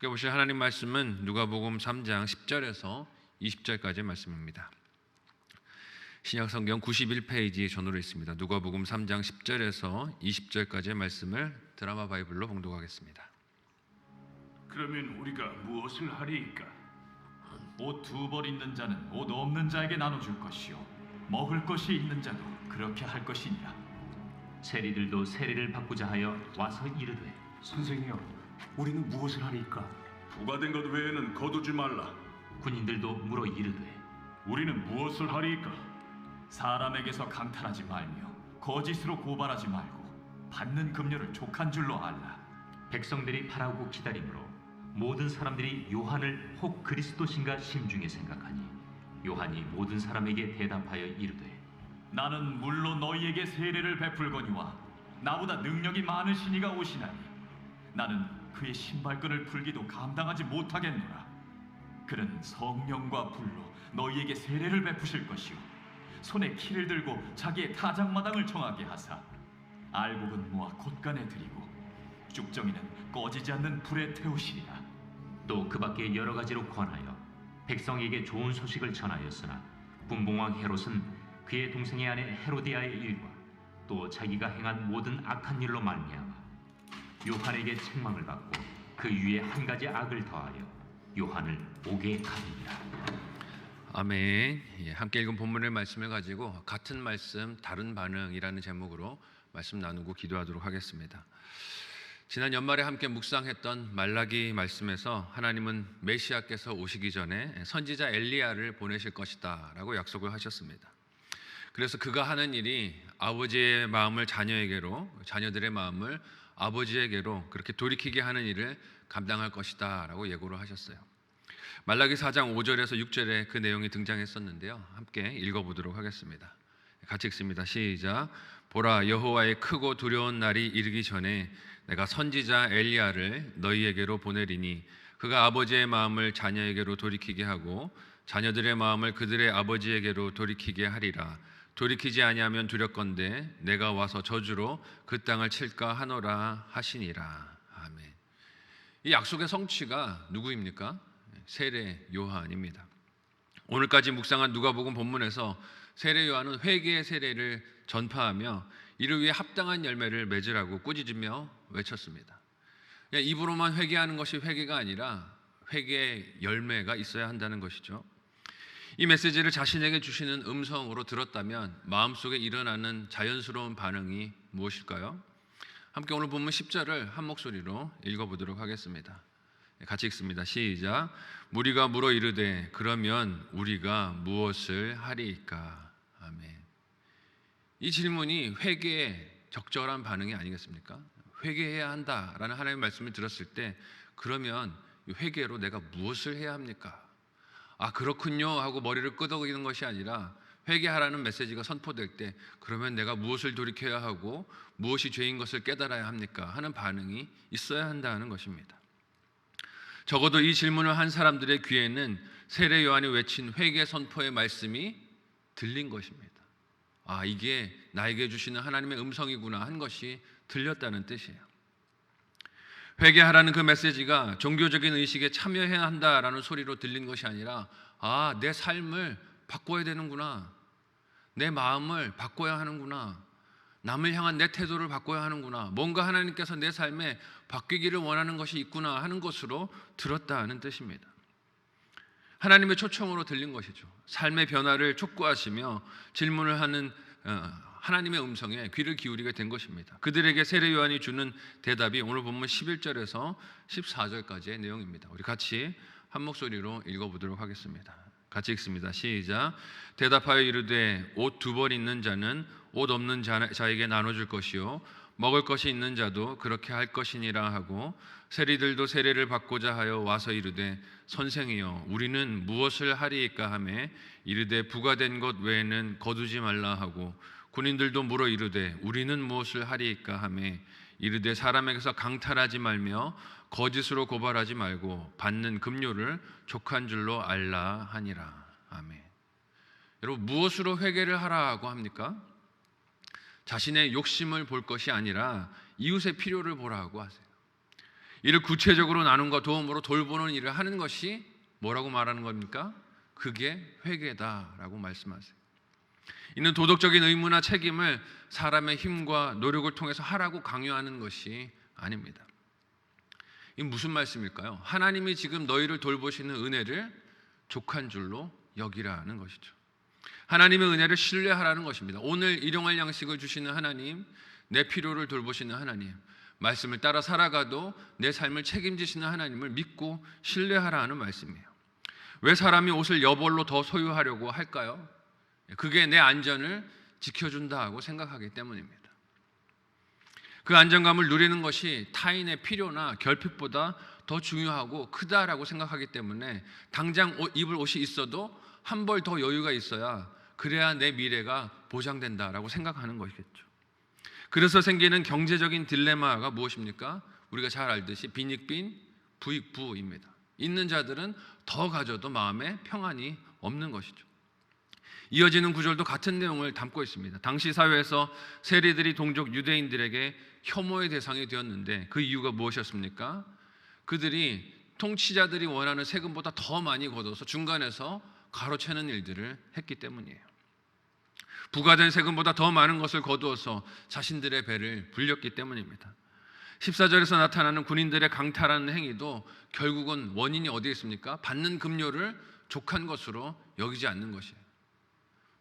함께 보실 하나님 말씀은 누가복음 3장 10절에서 20절까지의 말씀입니다. 신약성경 91페이지 전후로 있습니다. 누가복음 3장 10절에서 20절까지의 말씀을 드라마 바이블로 봉독하겠습니다. 그러면 우리가 무엇을 하리이까? 옷 두 벌 있는 자는 옷 없는 자에게 나눠줄 것이요 먹을 것이 있는 자도 그렇게 할 것이니라. 세리들도 세리를 바꾸자 하여 와서 이르되, 선생이여, 우리는 무엇을 하리이까? 부과된 것 외에는 거두지 말라. 군인들도 물어 이르되, 우리는 무엇을 하리이까? 사람에게서 강탈하지 말며 거짓으로 고발하지 말고 받는 급료를 족한 줄로 알라. 백성들이 바라고 기다림으로 모든 사람들이 요한을 혹 그리스도신가 심중에 생각하니, 요한이 모든 사람에게 대답하여 이르되, 나는 물로 너희에게 세례를 베풀거니와 나보다 능력이 많으신 이가 오시나니 나는 그의 신발끈을 풀기도 감당하지 못하겠노라. 그는 성령과 불로 너희에게 세례를 베푸실 것이요 손에 키를 들고 자기의 타작마당을 정하게 하사 알곡은 모아 곳간에 들이고 쭉정이는 꺼지지 않는 불에 태우시리라. 또 그 밖에 여러 가지로 권하여 백성에게 좋은 소식을 전하였으나 분봉왕 헤롯은 그의 동생의 아내 헤로디아의 일과 또 자기가 행한 모든 악한 일로 말미암아 요한에게 책망을 받고 그 위에 한 가지 악을 더하여 요한을 옥에 가두니라. 아멘. 함께 읽은 본문의 말씀을 가지고 같은 말씀 다른 반응이라는 제목으로 말씀 나누고 기도하도록 하겠습니다. 지난 연말에 함께 묵상했던 말라기 말씀에서 하나님은 메시아께서 오시기 전에 선지자 엘리야를 보내실 것이다 라고 약속을 하셨습니다. 그래서 그가 하는 일이 아버지의 마음을 자녀에게로, 자녀들의 마음을 아버지에게로 그렇게 돌이키게 하는 일을 감당할 것이다 라고 예고를 하셨어요. 말라기 4장 5절에서 6절에 그 내용이 등장했었는데요, 함께 읽어보도록 하겠습니다. 같이 읽습니다. 시작. 보라, 여호와의 크고 두려운 날이 이르기 전에 내가 선지자 엘리야를 너희에게로 보내리니 그가 아버지의 마음을 자녀에게로 돌이키게 하고 자녀들의 마음을 그들의 아버지에게로 돌이키게 하리라. 돌이키지 아니하면 두렵건대 내가 와서 저주로 그 땅을 칠까 하노라 하시니라. 아멘. 이 약속의 성취가 누구입니까? 세례 요한입니다. 오늘까지 묵상한 누가복음 본문에서 세례 요한은 회개의 세례를 전파하며 이를 위해 합당한 열매를 맺으라고 꾸짖으며 외쳤습니다. 그냥 입으로만 회개하는 것이 회개가 아니라 회개의 열매가 있어야 한다는 것이죠. 이 메시지를 자신에게 주시는 음성으로 들었다면 마음속에 일어나는 자연스러운 반응이 무엇일까요? 함께 오늘 본문 10절을 한 목소리로 읽어보도록 하겠습니다. 같이 읽습니다. 시작. 무리가 물어 이르되 그러면 우리가 무엇을 하리이까? 아멘. 이 질문이 회개의 적절한 반응이 아니겠습니까? 회개해야 한다라는 하나님의 말씀을 들었을 때 그러면 회개로 내가 무엇을 해야 합니까? 아, 그렇군요 하고 머리를 끄덕이는 것이 아니라 회개하라는 메시지가 선포될 때 그러면 내가 무엇을 돌이켜야 하고 무엇이 죄인 것을 깨달아야 합니까? 하는 반응이 있어야 한다는 것입니다. 적어도 이 질문을 한 사람들의 귀에는 세례 요한이 외친 회개 선포의 말씀이 들린 것입니다. 아, 이게 나에게 주시는 하나님의 음성이구나 한 것이 들렸다는 뜻이에요. 회개하라는 그 메시지가 종교적인 의식에 참여해야 한다라는 소리로 들린 것이 아니라 아, 내 삶을 바꿔야 되는구나, 내 마음을 바꿔야 하는구나, 남을 향한 내 태도를 바꿔야 하는구나, 뭔가 하나님께서 내 삶에 바뀌기를 원하는 것이 있구나 하는 것으로 들었다 하는 뜻입니다. 하나님의 초청으로 들린 것이죠. 삶의 변화를 촉구하시며 질문을 하는 하나님의 음성에 귀를 기울이게 된 것입니다. 그들에게 세례 요한이 주는 대답이 오늘 본문 11절에서 14절까지의 내용입니다. 우리 같이 한 목소리로 읽어보도록 하겠습니다. 같이 읽습니다. 시작. 대답하여 이르되 옷 두 벌 있는 자는 옷 없는 자에게 나눠줄 것이요 먹을 것이 있는 자도 그렇게 할 것이니라 하고 세리들도 세례를 받고자 하여 와서 이르되 선생이여 우리는 무엇을 하리이까 하매 이르되 부과된 것 외에는 거두지 말라 하고 군인들도 물어 이르되 우리는 무엇을 하리이까 하매 이르되 사람에게서 강탈하지 말며 거짓으로 고발하지 말고 받는 급료를 족한 줄로 알라 하니라. 아멘. 여러분, 무엇으로 회개를 하라고 합니까? 자신의 욕심을 볼 것이 아니라 이웃의 필요를 보라고 하세요. 이를 구체적으로 나눔과 도움으로 돌보는 일을 하는 것이 뭐라고 말하는 겁니까? 그게 회개다라고 말씀하세요. 이는 도덕적인 의무나 책임을 사람의 힘과 노력을 통해서 하라고 강요하는 것이 아닙니다. 이게 무슨 말씀일까요? 하나님이 지금 너희를 돌보시는 은혜를 족한 줄로 여기라는 것이죠. 하나님의 은혜를 신뢰하라는 것입니다. 오늘 일용할 양식을 주시는 하나님, 내 필요를 돌보시는 하나님, 말씀을 따라 살아가도 내 삶을 책임지시는 하나님을 믿고 신뢰하라는 말씀이에요. 왜 사람이 옷을 여벌로 더 소유하려고 할까요? 그게 내 안전을 지켜준다고 생각하기 때문입니다. 그 안정감을 누리는 것이 타인의 필요나 결핍보다 더 중요하고 크다라고 생각하기 때문에 당장 입을 옷이 있어도 한 벌 더 여유가 있어야 그래야 내 미래가 보장된다라고 생각하는 것이겠죠. 그래서 생기는 경제적인 딜레마가 무엇입니까? 우리가 잘 알듯이 빈익빈 부익부입니다. 있는 자들은 더 가져도 마음에 평안이 없는 것이죠. 이어지는 구절도 같은 내용을 담고 있습니다. 당시 사회에서 세리들이 동족 유대인들에게 혐오의 대상이 되었는데 그 이유가 무엇이었습니까? 그들이 통치자들이 원하는 세금보다 더 많이 걷어서 중간에서 가로채는 일들을 했기 때문이에요. 부과된 세금보다 더 많은 것을 거두어서 자신들의 배를 불렸기 때문입니다. 14절에서 나타나는 군인들의 강탈하는 행위도 결국은 원인이 어디에 있습니까? 받는 급료를 족한 것으로 여기지 않는 것이에요.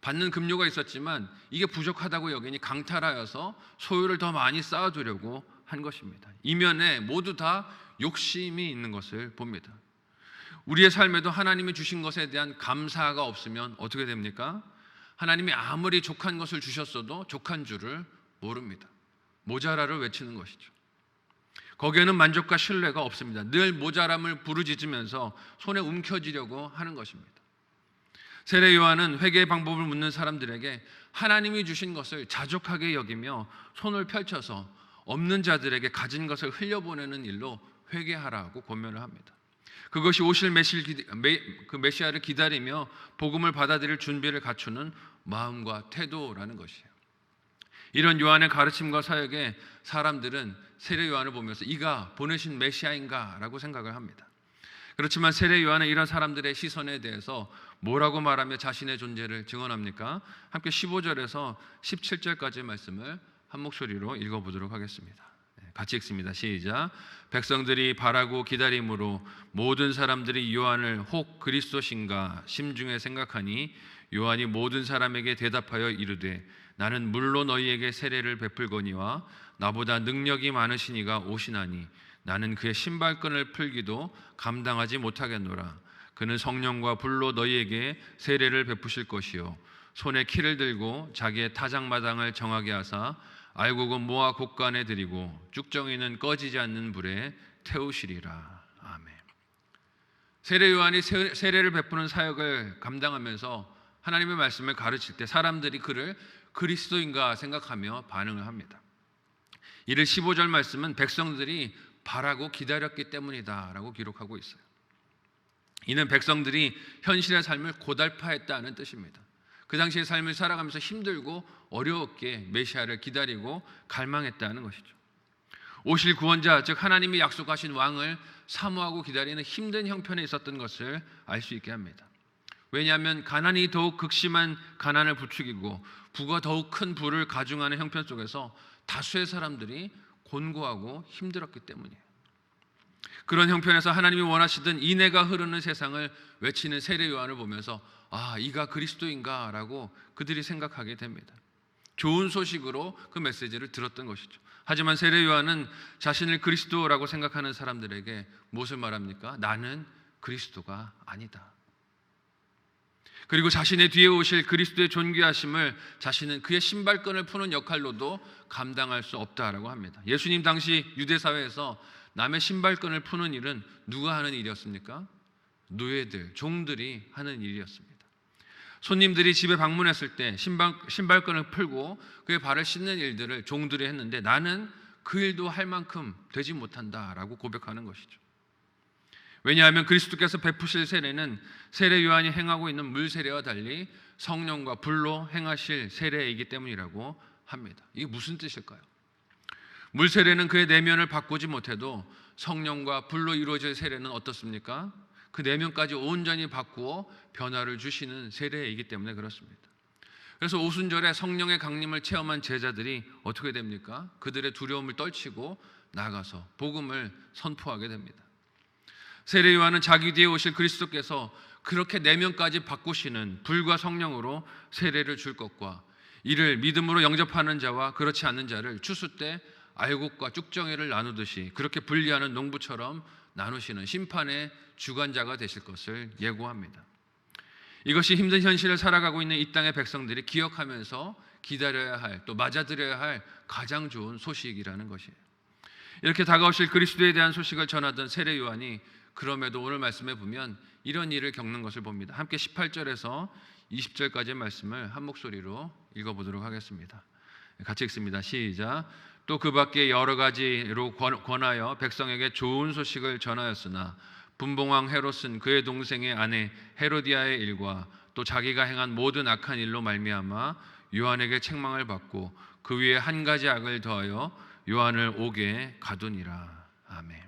받는 급료가 있었지만 이게 부족하다고 여기니 강탈하여서 소유를 더 많이 쌓아두려고 한 것입니다. 이면에 모두 다 욕심이 있는 것을 봅니다. 우리의 삶에도 하나님이 주신 것에 대한 감사가 없으면 어떻게 됩니까? 하나님이 아무리 족한 것을 주셨어도 족한 줄을 모릅니다. 모자라를 외치는 것이죠. 거기에는 만족과 신뢰가 없습니다. 늘 모자람을 부르짖으면서 손에 움켜쥐려고 하는 것입니다. 세례 요한은 회개의 방법을 묻는 사람들에게 하나님이 주신 것을 자족하게 여기며 손을 펼쳐서 없는 자들에게 가진 것을 흘려보내는 일로 회개하라고 권면을 합니다. 그것이 오실 메시아를 기다리며 복음을 받아들일 준비를 갖추는 마음과 태도라는 것이에요. 이런 요한의 가르침과 사역에 사람들은 세례 요한을 보면서 이가 보내신 메시아인가 라고 생각을 합니다. 그렇지만 세례 요한은 이런 사람들의 시선에 대해서 뭐라고 말하며 자신의 존재를 증언합니까? 함께 15절에서 17절까지의 말씀을 한 목소리로 읽어보도록 하겠습니다. 같이 읽습니다. 시작. 백성들이 바라고 기다림으로 모든 사람들이 요한을 혹 그리스도신가 심중에 생각하니 요한이 모든 사람에게 대답하여 이르되 나는 물로 너희에게 세례를 베풀거니와 나보다 능력이 많으시니가 오시나니 나는 그의 신발끈을 풀기도 감당하지 못하겠노라. 그는 성령과 불로 너희에게 세례를 베푸실 것이요 손에 키를 들고 자기의 타작마당을 정하게 하사 알곡은 모아 곡간에 들이고 쭉정이는 꺼지지 않는 불에 태우시리라. 아멘. 세례 요한이 세례를 베푸는 사역을 감당하면서 하나님의 말씀을 가르칠 때 사람들이 그를 그리스도인가 생각하며 반응을 합니다. 이를 15절 말씀은 백성들이 바라고 기다렸기 때문이다 라고 기록하고 있어요. 이는 백성들이 현실의 삶을 고달파했다는 뜻입니다. 그 당시의 삶을 살아가면서 힘들고 어려웠기에 메시아를 기다리고 갈망했다는 것이죠. 오실 구원자, 즉 하나님이 약속하신 왕을 사모하고 기다리는 힘든 형편에 있었던 것을 알 수 있게 합니다. 왜냐하면 가난이 더욱 극심한 가난을 부추기고 부가 더욱 큰 부를 가중하는 형편 속에서 다수의 사람들이 곤고하고 힘들었기 때문이에요. 그런 형편에서 하나님이 원하시던 인애가 흐르는 세상을 외치는 세례 요한을 보면서 아, 이가 그리스도인가 라고 그들이 생각하게 됩니다. 좋은 소식으로 그 메시지를 들었던 것이죠. 하지만 세례 요한은 자신을 그리스도라고 생각하는 사람들에게 무엇을 말합니까? 나는 그리스도가 아니다. 그리고 자신의 뒤에 오실 그리스도의 존귀하심을 자신은 그의 신발끈을 푸는 역할로도 감당할 수 없다라고 합니다. 예수님 당시 유대 사회에서 남의 신발끈을 푸는 일은 누가 하는 일이었습니까? 노예들, 종들이 하는 일이었습니다. 손님들이 집에 방문했을 때 신발끈을 풀고 그의 발을 씻는 일들을 종들이 했는데 나는 그 일도 할 만큼 되지 못한다라고 고백하는 것이죠. 왜냐하면 그리스도께서 베푸실 세례는 세례 요한이 행하고 있는 물 세례와 달리 성령과 불로 행하실 세례이기 때문이라고 합니다. 이게 무슨 뜻일까요? 물 세례는 그의 내면을 바꾸지 못해도 성령과 불로 이루어질 세례는 어떻습니까? 그 내면까지 온전히 바꾸어 변화를 주시는 세례이기 때문에 그렇습니다. 그래서 오순절에 성령의 강림을 체험한 제자들이 어떻게 됩니까? 그들의 두려움을 떨치고 나가서 복음을 선포하게 됩니다. 세례 요한은 자기 뒤에 오실 그리스도께서 그렇게 내면까지 바꾸시는 불과 성령으로 세례를 줄 것과 이를 믿음으로 영접하는 자와 그렇지 않는 자를 추수 때 알곡과 쭉정이를 나누듯이 그렇게 분리하는 농부처럼 나누시는 심판의 주관자가 되실 것을 예고합니다. 이것이 힘든 현실을 살아가고 있는 이 땅의 백성들이 기억하면서 기다려야 할, 또 맞아들여야 할 가장 좋은 소식이라는 것이에요. 이렇게 다가오실 그리스도에 대한 소식을 전하던 세례 요한이 그럼에도 오늘 말씀에 보면 이런 일을 겪는 것을 봅니다. 함께 18절에서 20절까지의 말씀을 한 목소리로 읽어보도록 하겠습니다. 같이 읽습니다. 시작. 또 그 밖에 여러 가지로 권하여 백성에게 좋은 소식을 전하였으나 분봉왕 헤롯은 그의 동생의 아내 헤로디아의 일과 또 자기가 행한 모든 악한 일로 말미암아 요한에게 책망을 받고 그 위에 한 가지 악을 더하여 요한을 옥에 가두니라. 아멘.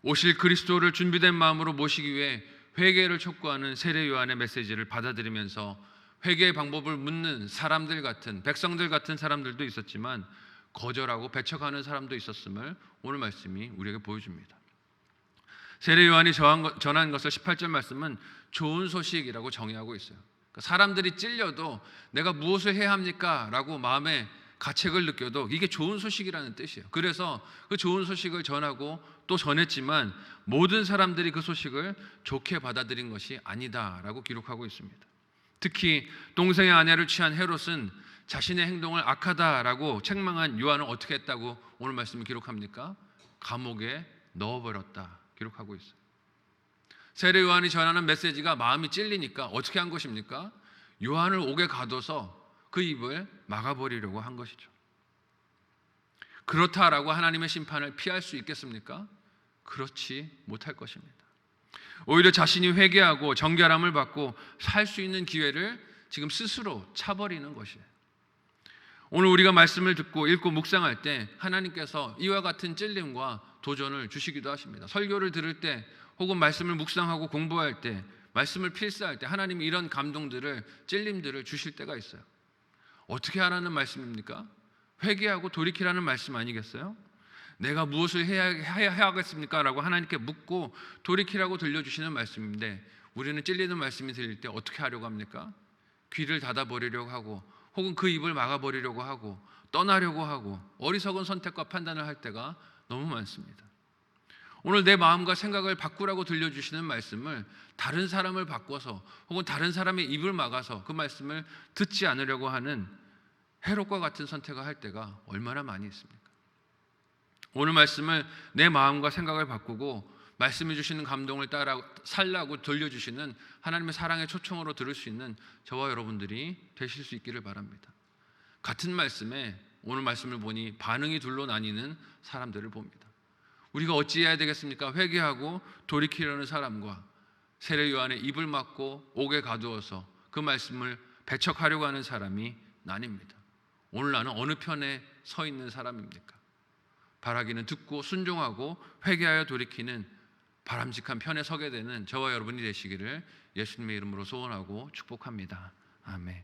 오실 그리스도를 준비된 마음으로 모시기 위해 회개를 촉구하는 세례 요한의 메시지를 받아들이면서 회개의 방법을 묻는 사람들 같은, 백성들 같은 사람들도 있었지만 거절하고 배척하는 사람도 있었음을 오늘 말씀이 우리에게 보여줍니다. 세례 요한이 전한 것을 18절 말씀은 좋은 소식이라고 정의하고 있어요. 그러니까 사람들이 찔려도 내가 무엇을 해야 합니까? 라고 마음에 가책을 느껴도 이게 좋은 소식이라는 뜻이에요. 그래서 그 좋은 소식을 전하고 또 전했지만 모든 사람들이 그 소식을 좋게 받아들인 것이 아니다라고 기록하고 있습니다. 특히 동생의 아내를 취한 헤롯은 자신의 행동을 악하다라고 책망한 요한을 어떻게 했다고 오늘 말씀을 기록합니까? 감옥에 넣어버렸다 기록하고 있어요. 세례 요한이 전하는 메시지가 마음이 찔리니까 어떻게 한 것입니까? 요한을 옥에 가둬서 그 입을 막아버리려고 한 것이죠. 그렇다라고 하나님의 심판을 피할 수 있겠습니까? 그렇지 못할 것입니다. 오히려 자신이 회개하고 정결함을 받고 살 수 있는 기회를 지금 스스로 차버리는 것이에요. 오늘 우리가 말씀을 듣고 읽고 묵상할 때 하나님께서 이와 같은 찔림과 도전을 주시기도 하십니다. 설교를 들을 때 혹은 말씀을 묵상하고 공부할 때 말씀을 필사할 때 하나님이 이런 감동들을, 찔림들을 주실 때가 있어요. 어떻게 하라는 말씀입니까? 회개하고 돌이키라는 말씀 아니겠어요? 내가 무엇을 해야겠습니까? 라고 하나님께 묻고 돌이키라고 들려주시는 말씀인데 우리는 찔리는 말씀이 들릴 때 어떻게 하려고 합니까? 귀를 닫아버리려고 하고 혹은 그 입을 막아버리려고 하고 떠나려고 하고 어리석은 선택과 판단을 할 때가 너무 많습니다. 오늘 내 마음과 생각을 바꾸라고 들려주시는 말씀을 다른 사람을 바꿔서 혹은 다른 사람의 입을 막아서 그 말씀을 듣지 않으려고 하는 헤롯과 같은 선택을 할 때가 얼마나 많이 있습니까? 오늘 말씀을 내 마음과 생각을 바꾸고 말씀해 주시는 감동을 따라 살라고 들려주시는 하나님의 사랑의 초청으로 들을 수 있는 저와 여러분들이 되실 수 있기를 바랍니다. 같은 말씀에 오늘 말씀을 보니 반응이 둘로 나뉘는 사람들을 봅니다. 우리가 어찌해야 되겠습니까? 회개하고 돌이키려는 사람과 세례 요한의 입을 막고 옥에 가두어서 그 말씀을 배척하려고 하는 사람이 나뉩니다. 오늘 나는 어느 편에 서 있는 사람입니까? 바라기는 듣고 순종하고 회개하여 돌이키는 바람직한 편에 서게 되는 저와 여러분이 되시기를 예수님의 이름으로 소원하고 축복합니다. 아멘.